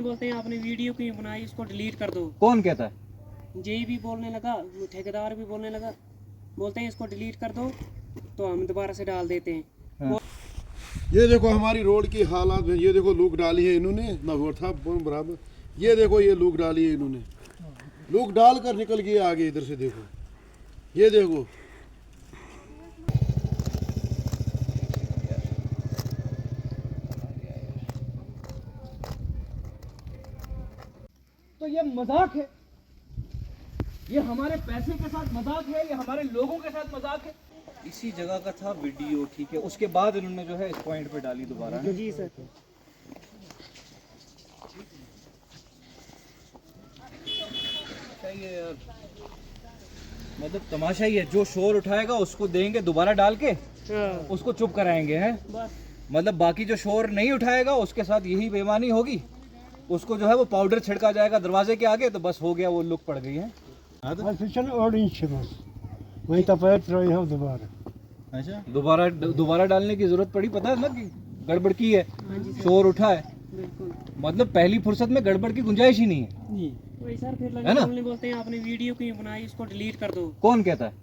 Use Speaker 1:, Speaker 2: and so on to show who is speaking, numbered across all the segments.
Speaker 1: बोलते हैं आपने वीडियो क्यों बनाई, इसको डिलीट कर दो।
Speaker 2: कौन कहता है?
Speaker 1: जेई भी बोलने लगा, ठेकेदार भी बोलने लगा, बोलते हैं इसको डिलीट कर दो तो हम दोबारा से डाल देते हैं।
Speaker 2: हाँ।
Speaker 3: ये देखो हमारी रोड की हालात में, ये देखो लूक डाली है इन्होंने ना था बराबर। ये देखो ये लूक डाली है इन्होंने, लूक डाल कर निकल गए आगे। इधर से देखो, ये देखो
Speaker 2: तो ये मजाक है, ये हमारे पैसे के साथ मजाक है, ये हमारे लोगों के साथ मजाक है। इसी जगह का था वीडियो, ठीक है, उसके बाद इन्होंने जो है इस पॉइंट पे डाली दोबारा।
Speaker 1: जी सर।
Speaker 2: चाहिए यार, मतलब तमाशा ही है, जो शोर उठाएगा उसको देंगे दोबारा डाल के, उसको चुप कराएंगे हैं। मतलब बाकी जो शोर नहीं उठाएगा उसके साथ यही बेईमानी होगी, उसको जो है वो पाउडर छिड़का जाएगा दरवाजे के आगे, तो बस हो गया, वो लुक पड़ गई है।
Speaker 4: वही तपैत रही हो दोबारा।
Speaker 2: अच्छा, दोबारा डालने की जरूरत पड़ी, पता है ना कि गड़बड़ की है, शोर उठा है, मतलब पहली फुर्सत में गड़बड़ की गुंजाइश ही नहीं है।
Speaker 1: वही सर, फिर
Speaker 2: है ना?
Speaker 1: बोलते हैं आपने वीडियो क्यों बनाई, इसको डिलीट कर दो।
Speaker 2: कौन कहता है?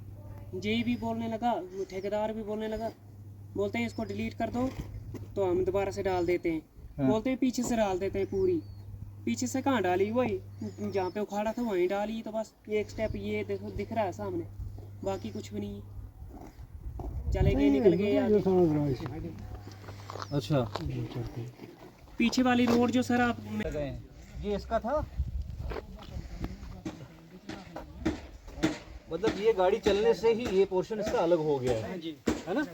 Speaker 1: जेई भी बोलने लगा, ठेकेदार भी बोलने लगा, बोलते हैं इसको डिलीट कर दो तो हम दोबारा से डाल देते हैं।
Speaker 2: हाँ।
Speaker 1: बोलते हैं पीछे से डाल देते हैं पूरी। पीछे से कहाँ डाली, वही जहाँ पे उखाड़ा था वहीं डाली, तो बस ये एक स्टेप ये देखो दिख रहा है सामने, बाकी कुछ भी नहीं है। चले गए, निकल गए आगे।
Speaker 2: अच्छा,
Speaker 1: पीछे वाली रोड जो सर आप
Speaker 2: ये इसका था, मतलब ये गाड़ी चलने से ही ये पोर्शन इसका अलग हो गया है ना?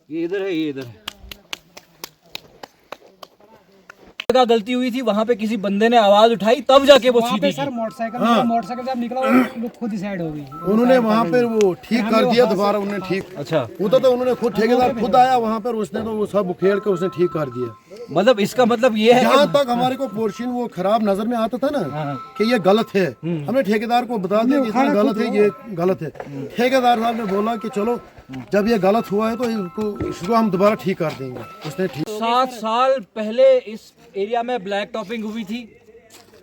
Speaker 2: ये इधर है, ये इधर है। जगह गलती हुई थी, वहां पे किसी बंदे ने आवाज उठाई, तब जाके वो सीधी
Speaker 4: सर मोटरसाइकिल जब निकला वो खुद ही साइड हो गई।
Speaker 3: उन्होंने वहाँ पर वो ठीक कर दिया दोबारा, उन्होंने ठीक।
Speaker 2: अच्छा,
Speaker 3: उधर तो उन्होंने खुद, ठेकेदार खुद आया वहाँ पर, उसने तो वो सब उखेड़ के उसने ठीक कर दिया।
Speaker 2: मतलब इसका मतलब ये है
Speaker 3: जहाँ तक हमारे को पोर्शन वो खराब नजर में आता था ना कि ये गलत है, हमने ठेकेदार को बता दिया कि इसमें गलत है, ये गलत है। ठेकेदार साहब ने बोला कि चलो जब ये गलत हुआ है तो इसको हम दोबारा ठीक कर देंगे। उसने ठीक।
Speaker 2: 7 साल पहले इस एरिया में ब्लैक टॉपिंग हुई थी,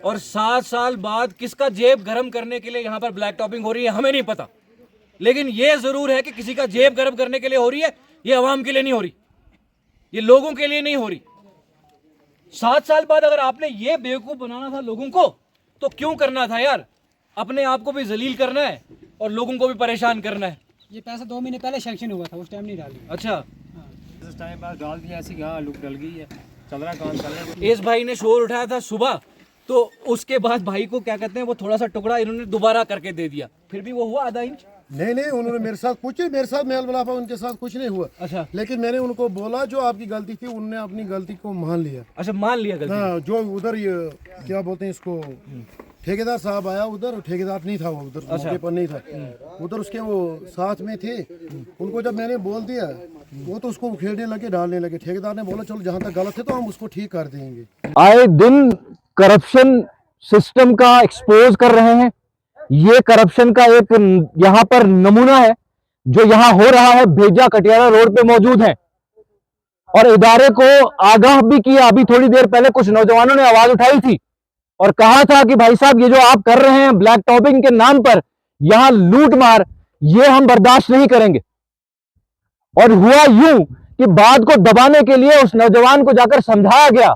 Speaker 2: और 7 साल बाद किसका जेब गर्म करने के लिए यहाँ पर ब्लैक टॉपिंग हो रही है हमें नहीं पता, लेकिन ये जरूर है कि किसी का जेब गर्म करने के लिए हो रही है। ये आवाम के लिए नहीं हो रही, ये लोगों के लिए नहीं हो रही। 7 साल बाद अगर आपने ये बेवकूफ बनाना था लोगों को, तो क्यों करना था यार? अपने आप को भी जलील करना है और लोगों को भी परेशान करना है।
Speaker 4: ये पैसा 2 महीने पहले सैंक्शन हुआ था, उस टाइम नहीं डाली।
Speaker 2: अच्छा,
Speaker 4: इस टाइम बाद डाल दिया, ऐसी हाँ लुक डल गई है, चल रहा काम चल रहा है।
Speaker 2: इस भाई ने शोर उठाया था सुबह, तो उसके बाद भाई को क्या कहते हैं, वो थोड़ा सा टुकड़ा इन्होंने दोबारा करके दे दिया, फिर भी वो हुआ आधा इंच।
Speaker 3: नहीं, उन्होंने मेरे साथ मेल मिलापा उनके साथ कुछ नहीं हुआ।
Speaker 2: अच्छा,
Speaker 3: लेकिन मैंने उनको बोला जो आपकी गलती थी, उनने अपनी गलती को मान लिया।
Speaker 2: अच्छा, मान लिया गलती।
Speaker 3: हाँ, जो उधर ये क्या बोलते हैं इसको, ठेकेदार साहब आया उधर, ठेकेदार नहीं था वो उधर, मौके पर नहीं था उधर, उसके वो साथ में थे। उनको जब मैंने बोल दिया वो तो उसको उखेड़ने लगे, डालने लगे। ठेकेदार ने बोला चलो जहाँ तक गलत है तो हम उसको ठीक कर देंगे।
Speaker 5: आए दिन करप्शन सिस्टम का एक्सपोज कर रहे हैं। ये करप्शन का एक यहाँ पर नमूना है जो यहाँ हो रहा है। भेजा कटियारा रोड पे मौजूद है और इदारे को आगाह भी किया। अभी थोड़ी देर पहले कुछ नौजवानों ने आवाज उठाई थी और कहा था कि भाई साहब ये जो आप कर रहे हैं ब्लैक टॉपिंग के नाम पर यहां लूट मार, ये हम बर्दाश्त नहीं करेंगे। और हुआ यूं कि बात को दबाने के लिए उस नौजवान को जाकर समझाया गया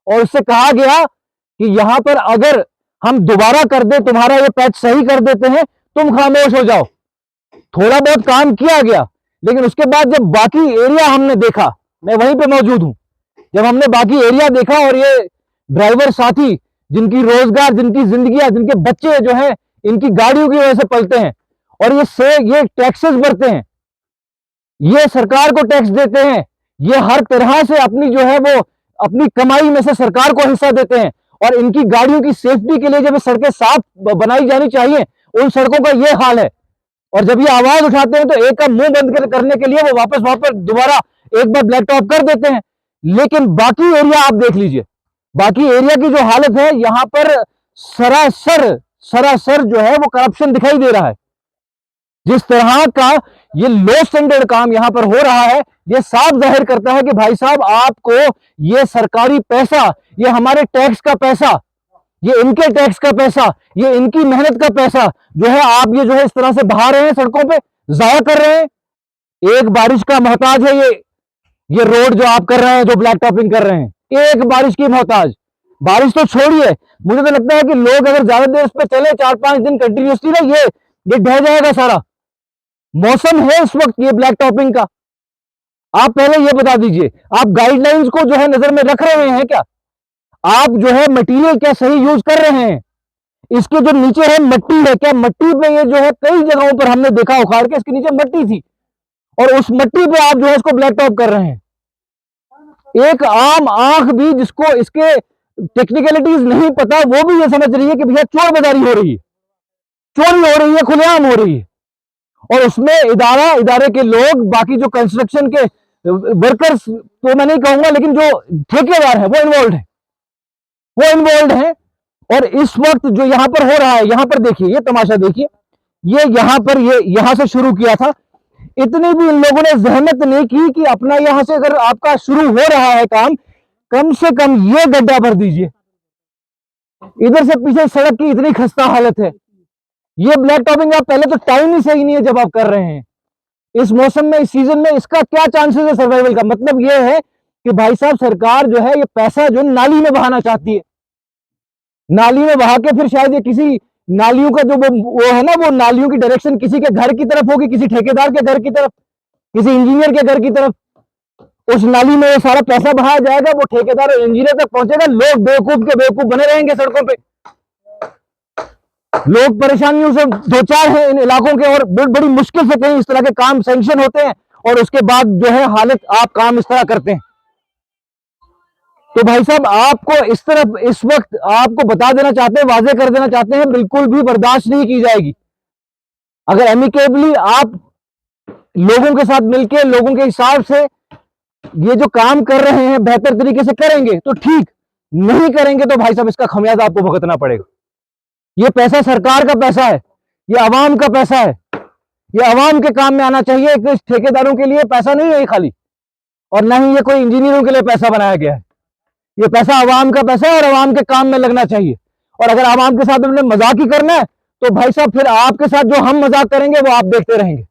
Speaker 5: और उससे कहा गया कि यहां पर अगर हम दोबारा कर दे, तुम्हारा ये पैच सही कर देते हैं, तुम खामोश हो जाओ। थोड़ा बहुत काम किया गया, लेकिन उसके बाद जब बाकी एरिया हमने देखा, मैं वहीं पे मौजूद हूं, जब हमने बाकी एरिया देखा और ये ड्राइवर साथी जिनकी रोजगार, जिनकी जिंदगियां, जिनके बच्चे जो हैं इनकी गाड़ियों की वजह से पलते हैं और ये टैक्सेस भरते हैं, ये सरकार को टैक्स देते हैं, ये हर तरह से अपनी जो है वो अपनी कमाई में से सरकार को हिस्सा देते हैं। और इनकी गाड़ियों की सेफ्टी के लिए जब सड़कें साफ बनाई जानी चाहिए, उन सड़कों का ये हाल है। और जब ये आवाज उठाते हैं तो एक का मुंह बंद करने के लिए वो वापस वहां पर दोबारा एक बार ब्लैक टॉप कर देते हैं। लेकिन बाकी एरिया आप देख लीजिए, बाकी एरिया की जो हालत है, यहां पर सरासर जो है वो करप्शन दिखाई दे रहा है। जिस तरह का ये लो स्टैंडर्ड काम यहां पर हो रहा है, ये साफ जाहिर करता है कि भाई साहब आपको ये सरकारी पैसा, ये हमारे टैक्स का पैसा, ये इनके टैक्स का पैसा, ये इनकी मेहनत का पैसा जो है आप ये जो है इस तरह से बहा रहे हैं, सड़कों पे जाया कर रहे हैं। एक बारिश का मोहताज है ये रोड जो आप कर रहे हैं, जो ब्लैक टॉपिंग कर रहे हैं, एक बारिश की मोहताज। बारिश तो छोड़िए, मुझे तो लगता है कि लोग अगर ज्यादा देर इस पे चले 4-5 दिन कंटिन्यूसली ना, ये ढह जाएगा सारा। मौसम है इस वक्त ये ब्लैक टॉपिंग का। आप पहले ये बता दीजिए, आप गाइडलाइंस को जो है नजर में रख रहे हैं क्या? आप जो है मटेरियल क्या सही यूज कर रहे हैं? इसके जो नीचे है मट्टी है, क्या मट्टी पे ये जो है कई जगहों पर हमने देखा उखाड़ के इसके नीचे मट्टी थी, और उस मट्टी पे आप जो है इसको ब्लैक टॉप कर रहे हैं। एक आम आंख भी जिसको इसके टेक्निकलिटीज नहीं पता, वो भी ये समझ रही है कि भैया चोर बाजारी हो रही है, चोरी हो रही है, खुलेआम हो रही है। और उसमें इदारे के लोग, बाकी जो कंस्ट्रक्शन के वर्कर्स तो मैं नहीं कहूंगा, लेकिन जो ठेकेदार है वो इन्वॉल्व है। और इस वक्त जो यहां पर हो रहा है, यहां पर देखिए, ये तमाशा देखिए, ये यहां से शुरू किया था। इतनी भी इन लोगों ने जहमत नहीं की कि अपना यहां से अगर आपका शुरू हो रहा है काम, कम से कम ये गड्ढा भर दीजिए। इधर से पीछे सड़क की इतनी खस्ता हालत है। ये ब्लैक टॉपिंग आप पहले तो टाइम ही सही नहीं है जब आप कर रहे हैं इस मौसम में, इस सीजन में, इसका क्या चांसेस है सर्वाइवल का? मतलब ये है कि भाई साहब सरकार जो है ये पैसा जो नाली में बहाना चाहती है, नाली में बहा के फिर शायद ये किसी नालियों का जो वो है ना, वो नालियों की डायरेक्शन किसी के घर की तरफ होगी, किसी ठेकेदार के घर की तरफ, किसी इंजीनियर के घर की तरफ। उस नाली में ये सारा पैसा बहाया जाएगा, वो ठेकेदार और इंजीनियर तक पहुंचेगा, लोग बेवकूफ के बेवकूफ बने रहेंगे सड़कों पे। लोग परेशानियों से दो चार हैं इन इलाकों के, और बड़ी मुश्किल से कहीं इस तरह के काम सैंक्शन होते हैं, और उसके बाद जो है हालत आप काम इस तरह करते हैं। तो भाई साहब आपको इस तरफ इस वक्त आपको बता देना चाहते हैं, वाजे कर देना चाहते हैं, बिल्कुल भी बर्दाश्त नहीं की जाएगी। अगर एमिकेबली आप लोगों के साथ मिलकर, लोगों के हिसाब से ये जो काम कर रहे हैं बेहतर तरीके से करेंगे तो ठीक, नहीं करेंगे तो भाई साहब इसका खमियाजा आपको भुगतना पड़ेगा। ये पैसा सरकार का पैसा है, ये आवाम का पैसा है, ये आवाम के काम में आना चाहिए। कि ठेकेदारों के लिए पैसा नहीं है ये खाली, और ना ही ये कोई इंजीनियरों के लिए पैसा बनाया गया है। ये पैसा आवाम का पैसा है और आवाम के काम में लगना चाहिए। और अगर आवाम के साथ हमने मजाक ही करना है तो भाई साहब फिर आपके साथ जो हम मजाक करेंगे वो आप देखते रहेंगे।